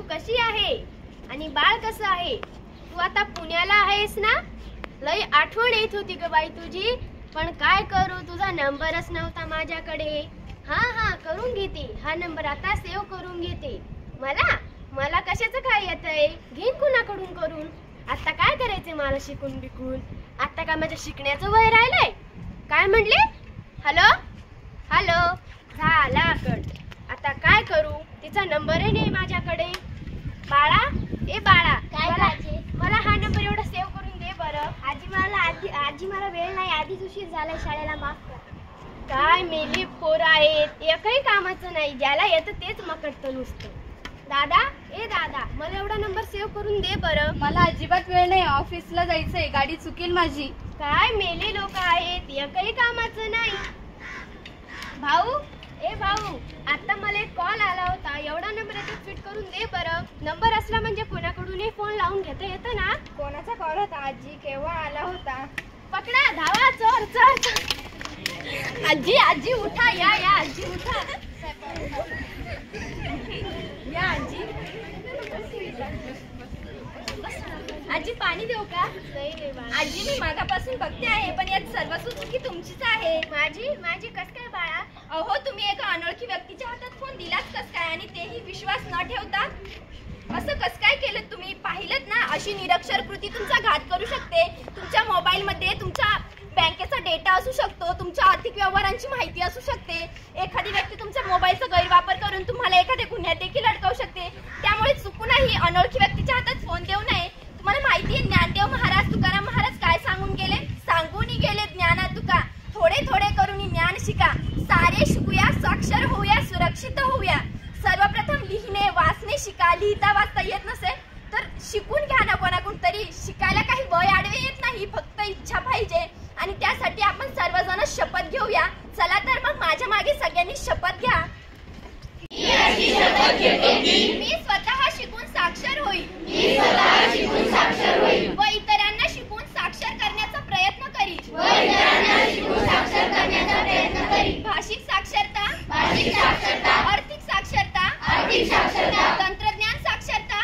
कशी आहे आणि बाळ कसं आहे? तू आता पुण्याला आहेस ना? लई आठवण येत होती ग बाई तुझी, पण काय करू, तुझा नंबरच नव्हता माझ्याकडे. हा करून घेते, हा नंबर आता सेव्ह करून घेते. मला कशाचं काय येतंय, घेईन कुणाकडून करून. आता काय करायचंय मला शिकून बिकून? आता काय माझ्या शिकण्याचं वय राहिलंय? काय म्हणले? हॅलो हॅलो झाला कट. आता काय करू, तिचा नंबरही नाही माझ्याकडे. बाळा ए बाळा, मला हा नंबर एवढा सेव्ह करून दे बरं. आजी मला वेळ नाही, आधीच उशीर झालाय शाळेला, माफ कर. काय मेली पोर आहेत, एकही कामाचं नाही, ज्याला येतं तेच मकडतं नुसतं. दादा ए दादा, मला एवढा नंबर सेव्ह करून दे बरं. मला अजिबात वेळ नाही, ऑफिसला जायचंय, गाडी चुकेल माझी. काय मेले लोक आहेत, एकही कामाचं नाही. भाऊ ए भाऊ, आता मला एक कॉल आला होता, एवढा नंबर याच्यात फिट करून दे बरं. नंबर असला म्हणजे कोणाकडूनही फोन लावून घेता येतं ना. कोणाचा कॉल होता आजी, केव्हा आला होता? पकडा, धावा, चोर चोर. आजी उठा, या आजी उठा. या आजी. आजी पाणी देऊ का? आजी मी मागापासून बघते आहे, पण यात सर्वस्व चुकी तुमचीच आहे. माझी कस काय बाळा? अहो, तुम्ही एका अनोळखी व्यक्तीच्या हातात फोन दिलाच कस काय, आणि तेही विश्वास न ठेवता? असं कस काय केलं तुम्ही? पाहिलत ना, अशी निरक्षर कृती तुमचा घात करू शकते. तुमच्या मोबाईल मध्ये तुमच्या बँकेचा डेटा असू शकतो, तुमच्या आर्थिक व्यवहारांची माहिती असू शकते. एखादी व्यक्ती तुमच्या मोबाईलचा गैरवापर करून तुम्हाला एखाद्या गुन्ह्यात देखील अडकवू शकते. त्यामुळे चुकूनही अनोळखी व्यक्तीच्या हातात फोन देऊ नये. तुम्हाला माहिती आहे ज्ञानदेव महाराज, तुकाराम महाराज काय सांगून गेले ज्ञाना तुका, थोडे थोडे करून ज्ञान शिका. सारे शिकूया, साक्षर होऊया, सुरक्षित होऊया. सर्वप्रथम लिहिणे वाचणे शिका. लिहिता वाचता येत नसेल तर शिकून घ्या ना कोणाकडून तरी. शिकायला काही वय आडवे येत नाही, फक्त इच्छा पाहिजे. आणि त्यासाठी आपण सर्वजण शपथ घेऊया. चला तर मग माझ्या मागे सगळ्यांनी शपथ घ्या. मी स्वतः शिकून साक्षर होईल व इतरांना शिकून साक्षर करण्याचा प्रयत्न करीन. भाषिक साक्षरता, आर्थिक साक्षरता, तंत्रज्ञान साक्षरता,